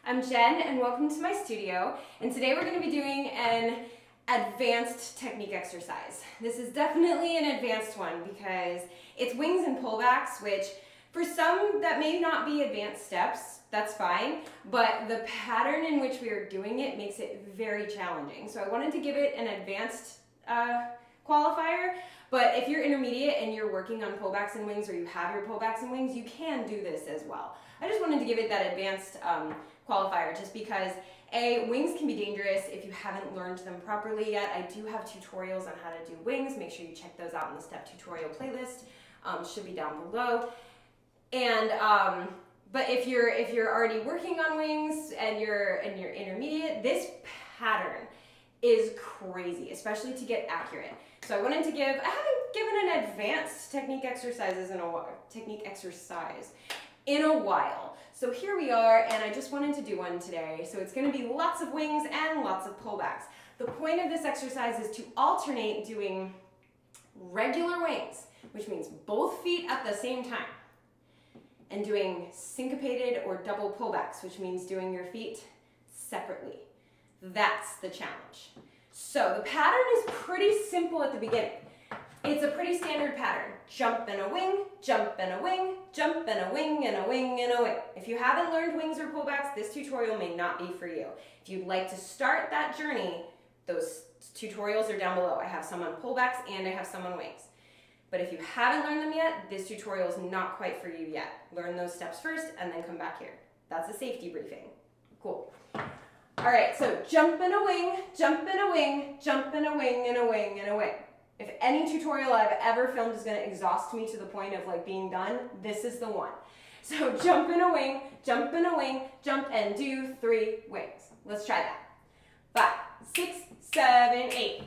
I'm Jen and welcome to my studio, and today we're going to be doing an advanced technique exercise. This is definitely an advanced one because it's wings and pullbacks, which for some that may not be advanced steps, that's fine, but the pattern in which we are doing it makes it very challenging. So I wanted to give it an advanced qualifier, but if you're intermediate and you're working on pullbacks and wings, or you have your pullbacks and wings, you can do this as well. I just wanted to give it that advanced qualifier just because wings can be dangerous if you haven't learned them properly yet. I do have tutorials on how to do wings. Make sure you check those out in the step tutorial playlist. Should be down below. And but if you're already working on wings and you're intermediate, this pattern is crazy, especially to get accurate. So I wanted to I haven't given an advanced technique exercise in a while. So here we are, and I just wanted to do one today. So it's going to be lots of wings and lots of pullbacks. The point of this exercise is to alternate doing regular wings, which means both feet at the same time, and doing syncopated or double pullbacks, which means doing your feet separately. That's the challenge. So the pattern is pretty simple at the beginning. It's a pretty standard pattern. Jump and a wing, jump and a wing, jump and a wing and a wing and a wing. If you haven't learned wings or pullbacks, this tutorial may not be for you. If you'd like to start that journey, those tutorials are down below. I have some on pullbacks and I have some on wings. But if you haven't learned them yet, this tutorial is not quite for you yet. Learn those steps first and then come back here. That's a safety briefing. Cool. All right, so jump and a wing, jump and a wing, jump and a wing and a wing and a wing. If any tutorial I've ever filmed is going to exhaust me to the point of like being done, this is the one. So jump and a wing, jump and a wing, jump and do 3 wings. Let's try that. 5, 6, 7, 8.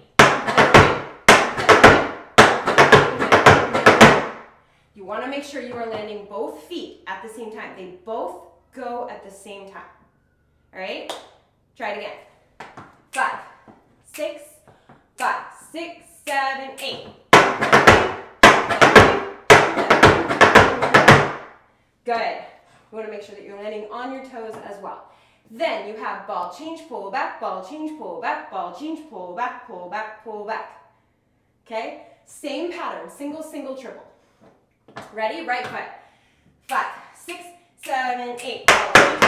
You want to make sure you are landing both feet at the same time. They both go at the same time. All right? Try it again. 5, 6, 5, 6, 7, 8. Good. You want to make sure that you're landing on your toes as well. Then you have ball change, pull back, ball change, pull back, ball change, pull back, pull back, pull back. Okay? Same pattern, single, single, triple. Ready? Right foot. 5, 6, 7, 8. Ball change,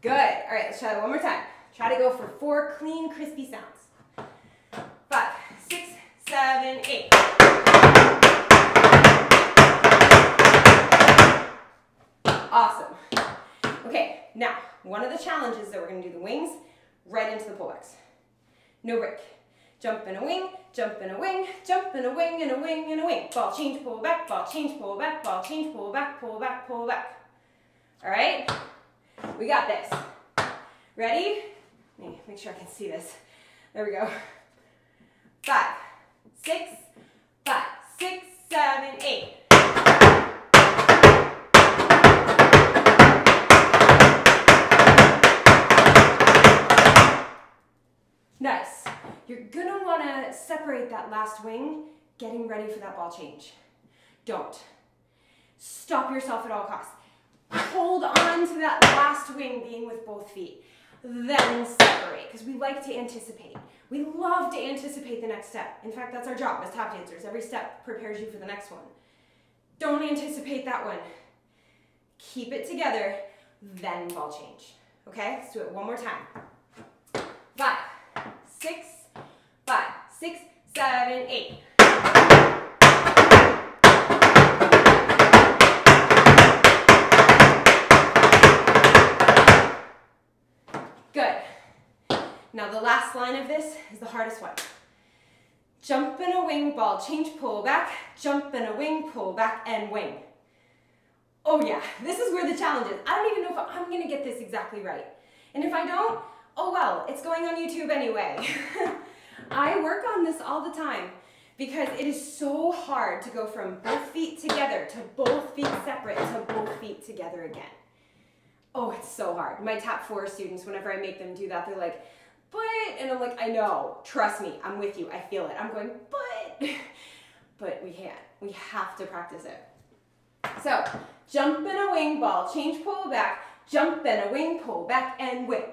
good. All right, let's try that one more time. Try to go for 4 clean, crispy sounds. 5, 6, 7, 8. Awesome. Okay, now, one of the challenges that we're going to do the wings right into the pullbacks. No break. Jump and a wing, jump and a wing, jump and a wing and a wing and a wing. Ball change, pull back, ball change, pull back, ball change, pull back, pull back, pull back. All right? We got this. Ready? Let me make sure I can see this. There we go. 5, 6, 5, 6, 7, 8. Nice. You're gonna wanna separate that last wing, getting ready for that ball change. Don't. Stop yourself at all costs. Hold on to that last wing being with both feet. Then separate, because we like to anticipate. We love to anticipate the next step. In fact, that's our job as tap dancers. Every step prepares you for the next one. Don't anticipate that one. Keep it together, then ball change. Okay, let's do it one more time. 5, 6, 5, 6, 7, 8. Good. Now the last line of this is the hardest one. Jump and a wing, ball change, pull back, jump and a wing, pull back, and wing. Oh yeah, this is where the challenge is. I don't even know if I'm gonna get this exactly right. And if I don't, oh well, it's going on YouTube anyway. I work on this all the time because it is so hard to go from both feet together to both feet separate to both feet together again. Oh, it's so hard. My top 4 students, whenever I make them do that, they're like, but, and I'm like, I know, trust me, I'm with you, I feel it. I'm going, but we can't. We have to practice it. So, jump in a wing ball, change, pull back, jump in a wing, pull back, and wing.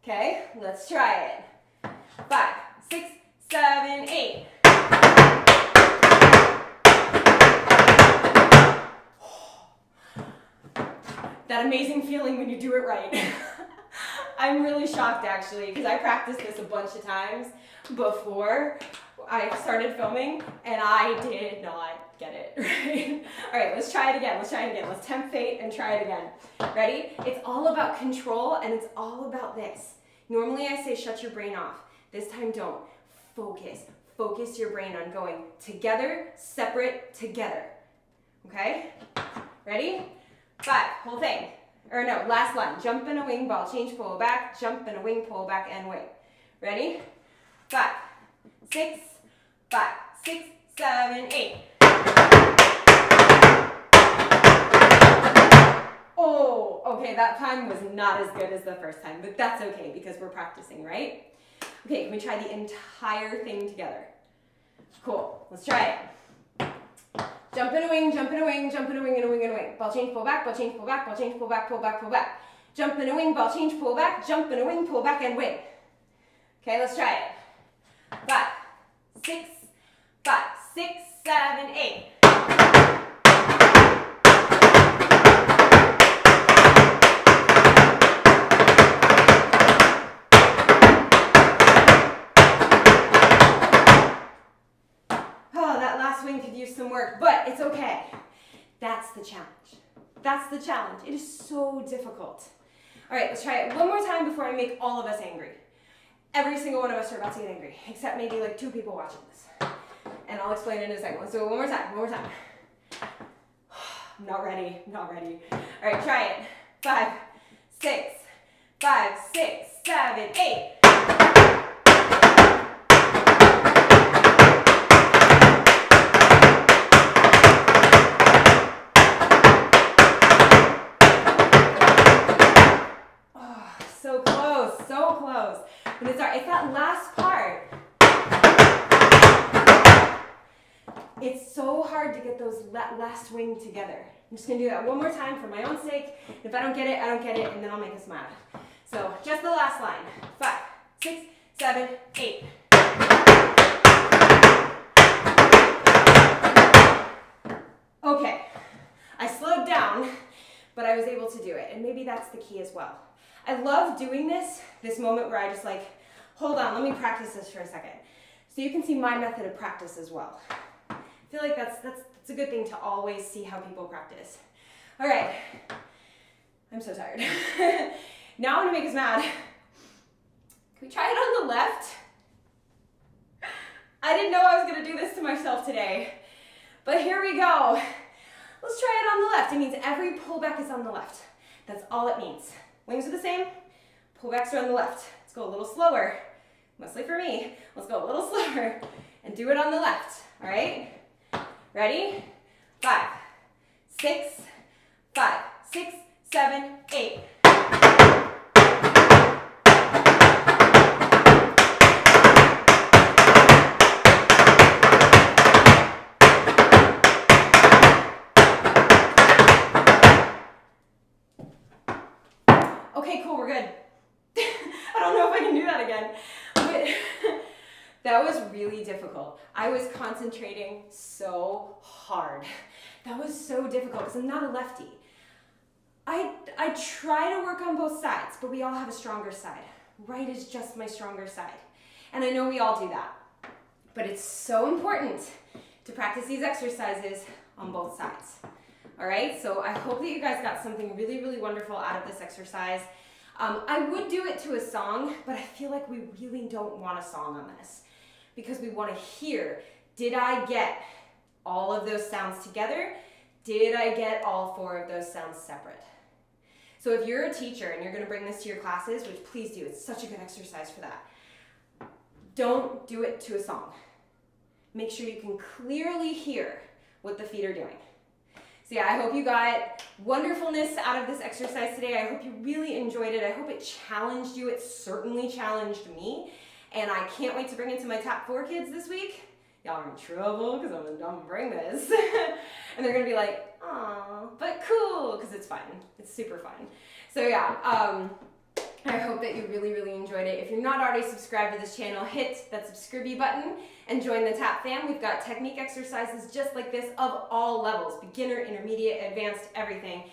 Okay, let's try it. 5, 6, 7, 8. That amazing feeling when you do it right. I'm really shocked actually, because I practiced this a bunch of times before I started filming, and I did not get it right. All right, let's try it again. Let's try it again. Let's tempt fate and try it again. Ready? It's all about control, and it's all about this. Normally I say shut your brain off. This time don't. Focus. Focus your brain on going together, separate, together. Okay? Ready? 5, whole thing. Or no, last line. Jump in a wing ball, change, pull back, jump in a wing, pull back, and wing. Ready? 5, 6, 5, 6, 7, 8. Oh, okay, that time was not as good as the first time, but that's okay because we're practicing, right? Okay, can we try the entire thing together? Cool, let's try it. Jump in a wing, jump in a wing, jump in a wing, and a wing, and a wing. Ball change, pull back, ball change, pull back, ball change, pull back, pull back, pull back. Jump in a wing, ball change, pull back, jump in a wing, pull back, and wing. Okay, let's try it. 5, 6, 5, 6, 7, 8. Could use some work, but it's okay. That's the challenge. That's the challenge. It is so difficult. All right, let's try it one more time before I make all of us angry. Every single one of us are about to get angry, except maybe like 2 people watching this. And I'll explain it in a second. Let's do it one more time, one more time. I'm not ready, not ready. All right, try it. 5, 6, 5, 6, 7, 8. So close, so close. But it's that last part. It's so hard to get those last wing together. I'm just gonna do that one more time for my own sake. If I don't get it, I don't get it, and then I'll make us mad. So just the last line. 5, 6, 7, 8. Okay, I slowed down, but I was able to do it, and maybe that's the key as well. I love doing this moment where I just like, hold on, let me practice this for a second. So you can see my method of practice as well. I feel like that's a good thing to always see how people practice. All right, I'm so tired. Now I'm gonna make us mad. Can we try it on the left? I didn't know I was gonna do this to myself today, but here we go. Let's try it on the left. It means every pullback is on the left. That's all it means. Wings are the same, pullbacks are on the left. Let's go a little slower, mostly for me. Let's go a little slower and do it on the left, all right? Ready? 5, 6, 5, 6, 7, 8. Okay, cool, we're good. I don't know if I can do that again, but that was really difficult. I was concentrating so hard. That was so difficult because I'm not a lefty. I try to work on both sides, but we all have a stronger side. Right is just my stronger side. And I know we all do that. But it's so important to practice these exercises on both sides. All right, so I hope that you guys got something really, really wonderful out of this exercise. I would do it to a song, but I feel like we really don't want a song on this because we want to hear, did I get all of those sounds together? Did I get all 4 of those sounds separate? So if you're a teacher and you're going to bring this to your classes, which please do, it's such a good exercise for that, don't do it to a song. Make sure you can clearly hear what the feet are doing. So yeah, I hope you got wonderfulness out of this exercise today. I hope you really enjoyed it. I hope it challenged you. It certainly challenged me. And I can't wait to bring it to my top 4 kids this week y'all are in trouble because I'm gonna bring this. And they're gonna be like, aw, but cool, because it's fun. It's super fun. So yeah, I hope that you really, really enjoyed it. If you're not already subscribed to this channel, hit that subscribe button and join the TAP fam. We've got technique exercises just like this of all levels, beginner, intermediate, advanced, everything.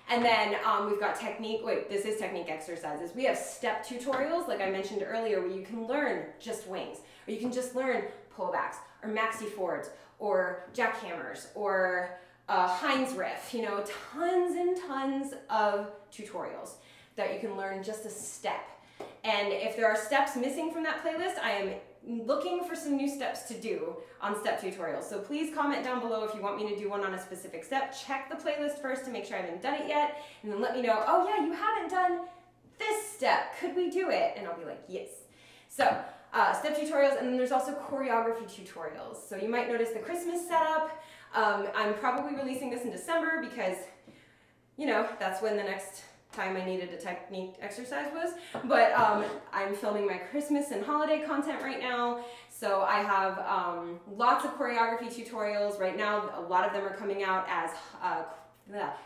And then we've got this is technique exercises. We have step tutorials, like I mentioned earlier, where you can learn just wings, or you can just learn pullbacks, or maxi forwards, or jackhammers, or Heinz riff, you know, tons and tons of tutorials that you can learn just a step. And if there are steps missing from that playlist, I am looking for some new steps to do on step tutorials. So please comment down below if you want me to do one on a specific step. Check the playlist first to make sure I haven't done it yet, and then let me know, oh yeah, you haven't done this step. Could we do it? And I'll be like, yes. So step tutorials, and then there's also choreography tutorials. So you might notice the Christmas setup. I'm probably releasing this in December because, you know, that's when the next time I needed a technique exercise was, but I'm filming my Christmas and holiday content right now, so I have lots of choreography tutorials. Right now, a lot of them are coming out as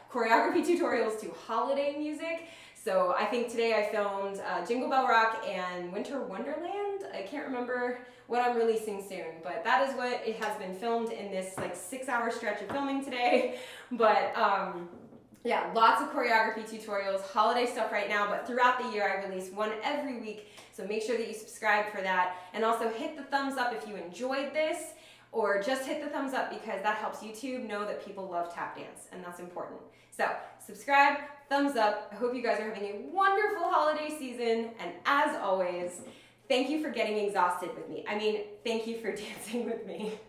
choreography tutorials to holiday music. So I think today I filmed Jingle Bell Rock and Winter Wonderland. I can't remember what I'm releasing soon, but that is what it has been filmed in this like 6-hour stretch of filming today. But yeah, lots of choreography tutorials, holiday stuff right now, but throughout the year I release one every week, so make sure that you subscribe for that. And also hit the thumbs up if you enjoyed this, or just hit the thumbs up because that helps YouTube know that people love tap dance, and that's important. So subscribe, thumbs up. I hope you guys are having a wonderful holiday season, and as always, thank you for getting exhausted with me. I mean, thank you for dancing with me.